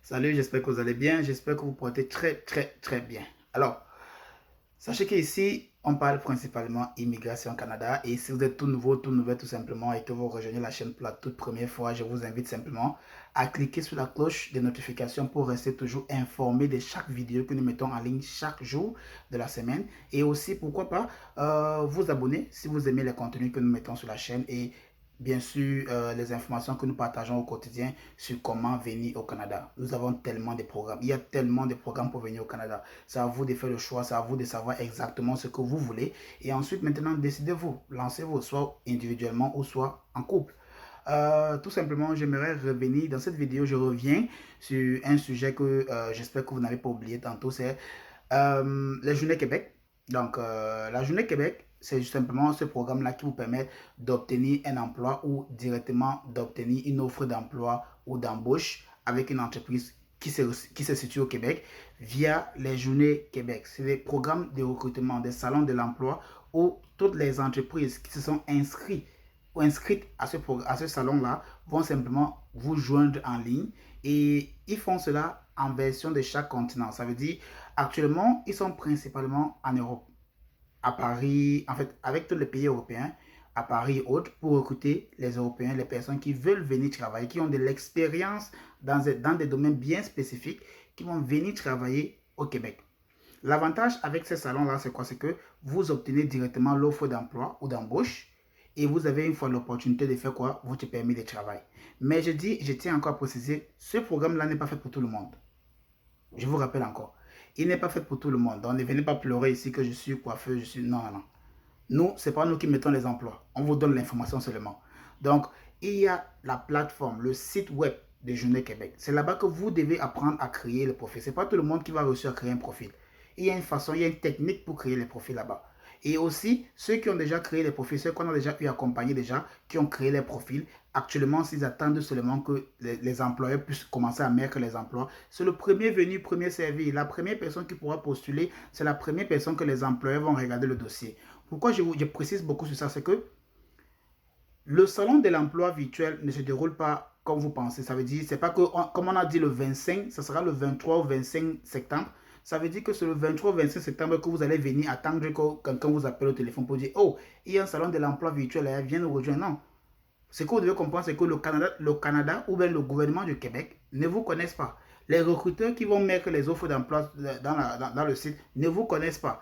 Salut, j'espère que vous allez bien. J'espère que vous portez très bien. Alors, sachez qu'ici, on parle principalement immigration au Canada. Et si vous êtes tout nouveau, tout nouvel tout simplement, et que vous rejoignez la chaîne pour la toute première fois, je vous invite simplement à cliquer sur la cloche de notification pour rester toujours informé de chaque vidéo que nous mettons en ligne chaque jour de la semaine. Et aussi, pourquoi pas, vous abonner si vous aimez les contenus que nous mettons sur la chaîne et bien sûr les informations que nous partageons au quotidien sur comment venir au Canada. Nous avons tellement de programmes. Il y a tellement de programmes pour venir au Canada. C'est à vous de faire le choix, c'est à vous de savoir exactement ce que vous voulez. Et ensuite, maintenant, décidez-vous, lancez-vous, soit individuellement ou soit en couple. Tout simplement, j'aimerais revenir, dans cette vidéo, je reviens sur un sujet que j'espère que vous n'avez pas oublié tantôt, c'est les Journées Québec. Donc, la Journée Québec, c'est simplement ce programme-là qui vous permet d'obtenir un emploi ou directement d'obtenir une offre d'emploi ou d'embauche avec une entreprise qui se situe au Québec via les Journées Québec. C'est des programmes de recrutement, des salons de l'emploi où toutes les entreprises qui se sont inscrites ou inscrites à ce salon-là vont simplement vous joindre en ligne et ils font cela en version de chaque continent. Ça veut dire, actuellement, ils sont principalement en Europe, à Paris, en fait, avec tous les pays européens, à Paris et autres, pour recruter les Européens, les personnes qui veulent venir travailler, qui ont de l'expérience dans des domaines bien spécifiques, qui vont venir travailler au Québec. L'avantage avec ces salons-là, c'est quoi? C'est que vous obtenez directement l'offre d'emploi ou d'embauche et vous avez une fois l'opportunité de faire quoi? Votre permis de travail. Mais je tiens encore à préciser, ce programme-là n'est pas fait pour tout le monde. Je vous rappelle encore, il n'est pas fait pour tout le monde. Donc ne venez pas pleurer ici que je suis coiffeur, je suis... Non, non, non. Nous, ce n'est pas nous qui mettons les emplois. On vous donne l'information seulement. Donc, il y a la plateforme, le site web de Journée Québec. C'est là-bas que vous devez apprendre à créer le profil. Ce n'est pas tout le monde qui va réussir à créer un profil. Il y a une façon, il y a une technique pour créer les profils là-bas. Et aussi, ceux qui ont déjà créé les profils, ceux qu'on a déjà eu accompagner déjà, qui ont créé les profils, actuellement, s'ils attendent seulement que les employeurs puissent commencer à mettre les emplois, c'est le premier venu, premier servi. La première personne qui pourra postuler, c'est la première personne que les employeurs vont regarder le dossier. Pourquoi je précise beaucoup sur ça, c'est que le salon de l'emploi virtuel ne se déroule pas comme vous pensez. Ça veut dire, c'est pas que, comme on a dit le 25, ça sera le 23 ou 25 septembre. Ça veut dire que c'est le 23 ou 25 septembre que vous allez venir attendre que quelqu'un vous appelle au téléphone pour dire, oh, il y a un salon de l'emploi virtuel, viens nous rejoindre. Non. Ce que vous devez comprendre, c'est que le Canada ou bien le gouvernement du Québec ne vous connaissent pas. Les recruteurs qui vont mettre les offres d'emploi dans le site ne vous connaissent pas.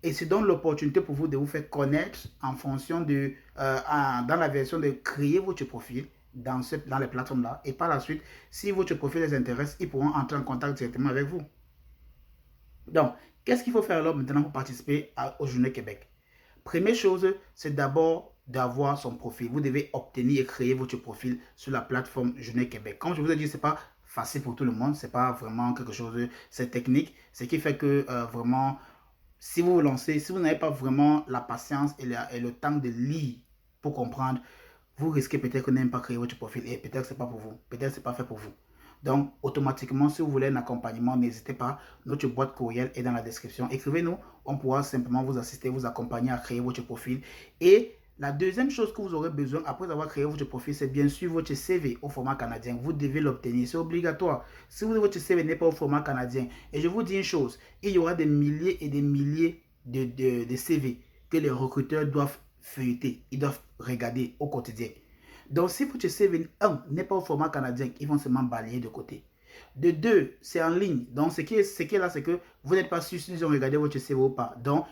Et c'est donc l'opportunité pour vous de vous faire connaître en fonction de, dans la version de créer votre profil dans les plateformes-là. Et par la suite, si votre profil les intéresse, ils pourront entrer en contact directement avec vous. Donc, qu'est-ce qu'il faut faire alors maintenant pour participer aux Journées Québec? Première chose, c'est d'abord d'avoir son profil. Vous devez obtenir et créer votre profil sur la plateforme Journée Québec. Comme je vous ai dit, ce n'est pas facile pour tout le monde. Ce n'est pas vraiment quelque chose, c'est technique. Ce qui fait que vraiment, si vous vous lancez, si vous n'avez pas vraiment la patience et le temps de lire pour comprendre, vous risquez peut-être que n'ayez pas créé votre profil et peut-être que ce n'est pas pour vous. Peut-être que ce n'est pas fait pour vous. Donc, automatiquement, si vous voulez un accompagnement, n'hésitez pas. Notre boîte courriel est dans la description. Écrivez-nous. On pourra simplement vous assister, vous accompagner à créer votre profil. Et la deuxième chose que vous aurez besoin après avoir créé votre profil, c'est bien sûr votre CV au format canadien. Vous devez l'obtenir. C'est obligatoire. Si votre CV n'est pas au format canadien, et je vous dis une chose, il y aura des milliers et des milliers de CV que les recruteurs doivent feuilleter. Ils doivent regarder au quotidien. Donc, si votre CV, un, n'est pas au format canadien, ils vont seulement balayer de côté. De deux, c'est en ligne. Donc, ce qui est là, c'est que vous n'êtes pas sûr s'ils ont regardé votre CV ou pas. Donc,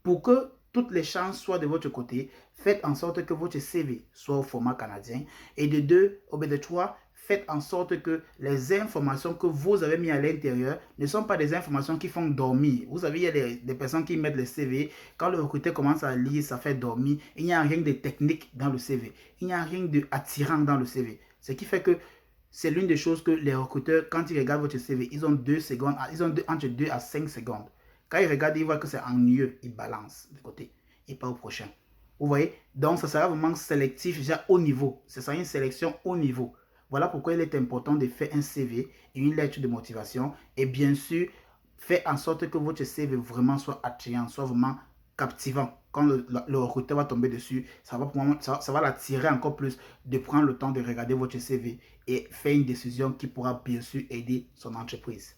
pour que toutes les chances soient de votre côté, faites en sorte que votre CV soit au format canadien. Et de deux, ou bien de trois, faites en sorte que les informations que vous avez mis à l'intérieur ne sont pas des informations qui font dormir. Vous savez, il y a des personnes qui mettent le CV. Quand le recruteur commence à lire, ça fait dormir. Il n'y a rien de technique dans le CV. Il n'y a rien d'attirant dans le CV. Ce qui fait que c'est l'une des choses que les recruteurs, quand ils regardent votre CV, ils ont 2 secondes, ils ont entre 2 à 5 secondes. Quand ils regardent, ils voient que c'est ennuyeux, ils balancent de côté et pas au prochain. Vous voyez? Donc, ça sera vraiment sélectif, déjà haut niveau. Ce sera une sélection haut niveau. Voilà pourquoi il est important de faire un CV et une lettre de motivation. Et bien sûr, faire en sorte que votre CV vraiment soit attrayant, soit vraiment captivant. Quand le recruteur va tomber dessus, ça va l'attirer encore plus de prendre le temps de regarder votre CV et faire une décision qui pourra bien sûr aider son entreprise.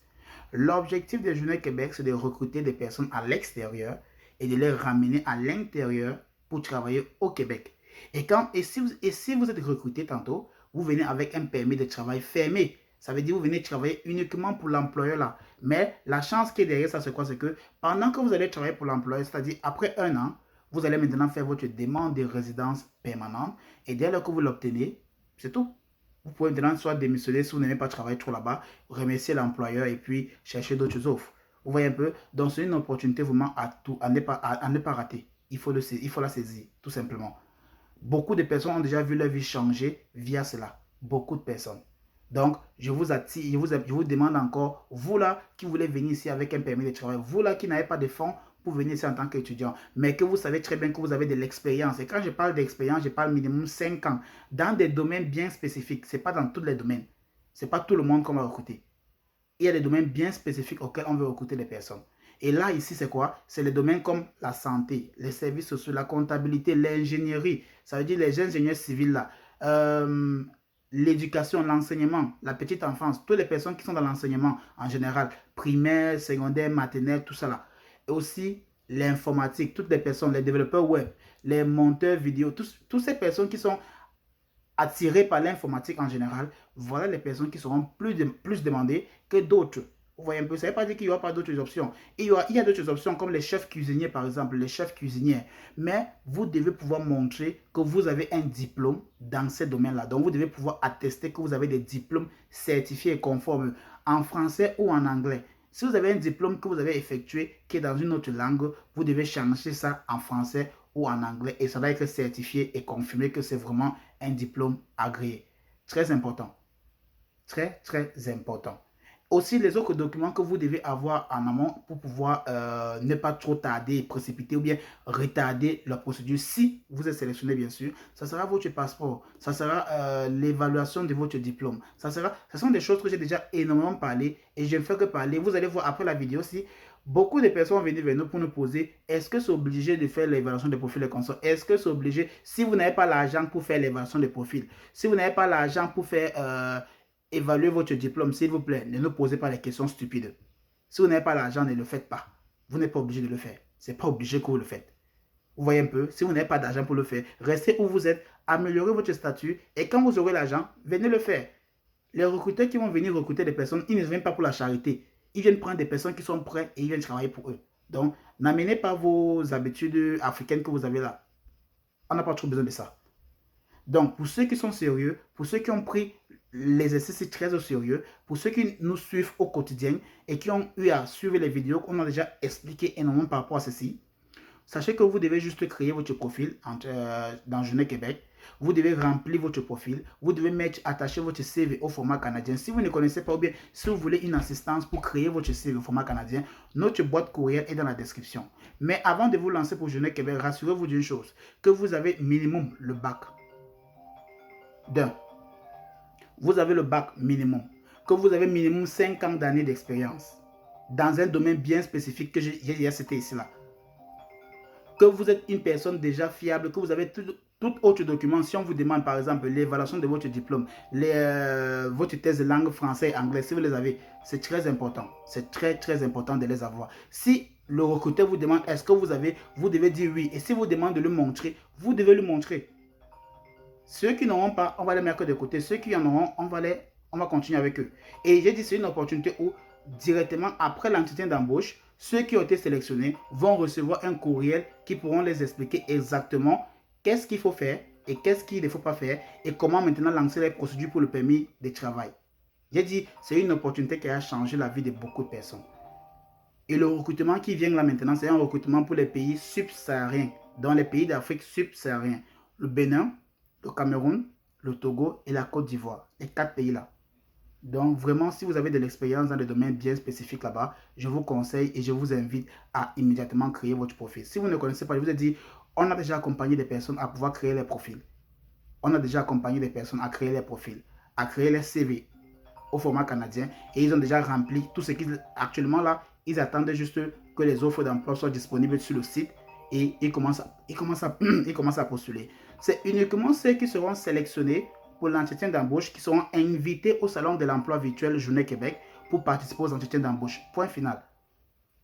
L'objectif de Journée Québec, c'est de recruter des personnes à l'extérieur et de les ramener à l'intérieur pour travailler au Québec. Et si vous êtes recruté tantôt, vous venez avec un permis de travail fermé. Ça veut dire que vous venez travailler uniquement pour l'employeur là. Mais la chance qui est derrière ça, c'est quoi? C'est que pendant que vous allez travailler pour l'employeur, c'est-à-dire après 1 an, vous allez maintenant faire votre demande de résidence permanente. Et dès lors que vous l'obtenez, c'est tout. Vous pouvez maintenant soit démissionner si vous n'aimez pas travailler trop là-bas, remercier l'employeur et puis chercher d'autres offres. Vous voyez un peu? Donc c'est une opportunité vraiment à ne pas rater. Il faut la saisir, tout simplement. Beaucoup de personnes ont déjà vu leur vie changer via cela. Beaucoup de personnes. Donc, je vous attire, je vous demande encore, vous là qui voulez venir ici avec un permis de travail, vous là qui n'avez pas de fonds pour venir ici en tant qu'étudiant, mais que vous savez très bien que vous avez de l'expérience. Et quand je parle d'expérience, je parle minimum 5 ans dans des domaines bien spécifiques. Ce n'est pas dans tous les domaines. Ce n'est pas tout le monde qu'on va recruter. Il y a des domaines bien spécifiques auxquels on veut recruter les personnes. Et là, ici, c'est quoi? C'est les domaines comme la santé, les services sociaux, la comptabilité, l'ingénierie. Ça veut dire les ingénieurs civils là. L'éducation, l'enseignement, la petite enfance, toutes les personnes qui sont dans l'enseignement en général, primaire, secondaire, maternelle, tout ça là. Et aussi l'informatique, toutes les personnes, les développeurs web, les monteurs vidéo, toutes ces personnes qui sont attirées par l'informatique en général, voilà les personnes qui seront plus demandées que d'autres. Vous voyez un peu, ça ne veut pas dire qu'il n'y aura pas d'autres options. Il y a d'autres options comme les chefs cuisiniers par exemple, les chefs cuisiniers. Mais vous devez pouvoir montrer que vous avez un diplôme dans ces domaines-là. Donc vous devez pouvoir attester que vous avez des diplômes certifiés et conformes en français ou en anglais. Si vous avez un diplôme que vous avez effectué qui est dans une autre langue, vous devez changer ça en français ou en anglais et ça va être certifié et confirmé que c'est vraiment un diplôme agréé. Très important. Très, très important. Aussi, les autres documents que vous devez avoir en amont pour pouvoir ne pas trop tarder, précipiter ou bien retarder la procédure si vous êtes sélectionné, bien sûr. Ça sera votre passeport, ça sera l'évaluation de votre diplôme. Ce sont des choses que j'ai déjà énormément parlé et je ne fais que parler. Vous allez voir après la vidéo si beaucoup de personnes vont venir vers nous pour nous poser est-ce que c'est obligé de faire l'évaluation des profils et consorts? Est-ce que c'est obligé si vous n'avez pas l'argent pour faire l'évaluation des profils? Si vous n'avez pas l'argent pour faire évaluer votre diplôme, s'il vous plaît, ne nous posez pas les questions stupides. Si vous n'avez pas l'argent, ne le faites pas. Vous n'êtes pas obligé de le faire. Ce n'est pas obligé que vous le faites. Vous voyez un peu, si vous n'avez pas d'argent pour le faire, restez où vous êtes, améliorez votre statut et quand vous aurez l'argent, venez le faire. Les recruteurs qui vont venir recruter des personnes, ils ne viennent pas pour la charité. Ils viennent prendre des personnes qui sont prêtes et ils viennent travailler pour eux. Donc, n'amenez pas vos habitudes africaines que vous avez là. On n'a pas trop besoin de ça. Donc, pour ceux qui sont sérieux, pour ceux qui ont pris l'exercice très au sérieux, pour ceux qui nous suivent au quotidien et qui ont eu à suivre les vidéos qu'on a déjà expliqué énormément par rapport à ceci, sachez que vous devez juste créer votre profil dans Journée Québec. Vous devez remplir votre profil. Vous devez attacher votre CV au format canadien. Si vous ne connaissez pas ou bien si vous voulez une assistance pour créer votre CV au format canadien, notre boîte courriel est dans la description. Mais avant de vous lancer pour Journée Québec, rassurez-vous d'une chose, que vous avez minimum le bac d'un. Vous avez le bac minimum, que vous avez minimum 5 ans d'années d'expérience dans un domaine bien spécifique que j'ai déjà cité ici là. Que vous êtes une personne déjà fiable, que vous avez tout autre document. Si on vous demande par exemple l'évaluation de votre diplôme, votre thèse de langue français et anglais, si vous les avez, c'est très important. C'est très très important de les avoir. Si le recruteur vous demande est-ce que vous avez, vous devez dire oui. Et si vous demande de le montrer, vous devez le montrer. Ceux qui n'auront pas, on va les mettre de côté. Ceux qui en auront, on va continuer avec eux. Et j'ai dit, c'est une opportunité où, directement après l'entretien d'embauche, ceux qui ont été sélectionnés vont recevoir un courriel qui pourront les expliquer exactement qu'est-ce qu'il faut faire et qu'est-ce qu'il ne faut pas faire et comment maintenant lancer les procédures pour le permis de travail. J'ai dit, c'est une opportunité qui a changé la vie de beaucoup de personnes. Et le recrutement qui vient là maintenant, c'est un recrutement pour les pays subsahariens, dans les pays d'Afrique subsaharienne. Le Bénin, le Cameroun, le Togo et la Côte d'Ivoire. Les 4 pays là. Donc vraiment, si vous avez de l'expérience dans des domaines bien spécifiques là-bas, je vous conseille et je vous invite à immédiatement créer votre profil. Si vous ne connaissez pas, je vous ai dit, on a déjà accompagné des personnes à pouvoir créer les profils. On a déjà accompagné des personnes à créer les profils, à créer les CV au format canadien et ils ont déjà rempli tout ce qu'ils actuellement là, ils attendent juste que les offres d'emploi soient disponibles sur le site et ils commencent à postuler. C'est uniquement ceux qui seront sélectionnés pour l'entretien d'embauche qui seront invités au Salon de l'emploi virtuel Journée Québec pour participer aux entretiens d'embauche. Point final.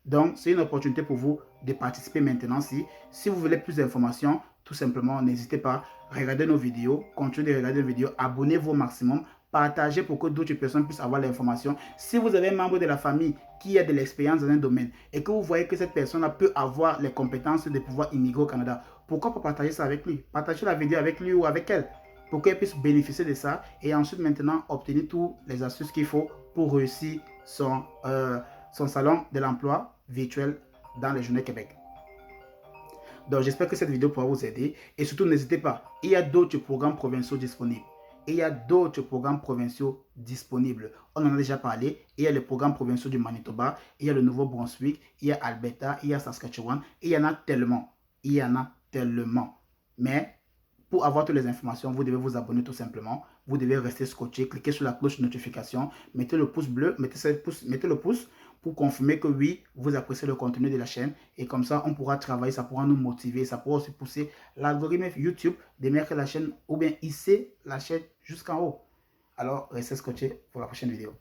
Donc, c'est une opportunité pour vous de participer maintenant. Si vous voulez plus d'informations, tout simplement, n'hésitez pas, regardez nos vidéos, continuez de regarder nos vidéos, abonnez-vous au maximum, partagez pour que d'autres personnes puissent avoir l'information. Si vous avez un membre de la famille qui a de l'expérience dans un domaine et que vous voyez que cette personne peut avoir les compétences de pouvoir immigrer au Canada, pourquoi pas partager ça avec lui? Partagez la vidéo avec lui ou avec elle pour qu'elle puisse bénéficier de ça et ensuite maintenant obtenir toutes les astuces qu'il faut pour réussir son salon de l'emploi virtuel dans les Journées Québec. Donc j'espère que cette vidéo pourra vous aider et surtout n'hésitez pas, il y a d'autres programmes provinciaux disponibles. Il y a d'autres programmes provinciaux disponibles. On en a déjà parlé. Il y a les programmes provinciaux du Manitoba, il y a le Nouveau-Brunswick, il y a Alberta, il y a Saskatchewan. Il y en a tellement. Il y en a tellement. Mais pour avoir toutes les informations, vous devez vous abonner tout simplement. Vous devez rester scotché, cliquez sur la cloche de notification, mettez le pouce bleu, mettez le pouce pour confirmer que oui, vous appréciez le contenu de la chaîne. Et comme ça, on pourra travailler, ça pourra nous motiver, ça pourra aussi pousser l'algorithme YouTube de mettre la chaîne ou bien hisser la chaîne jusqu'en haut. Alors, restez scotché pour la prochaine vidéo.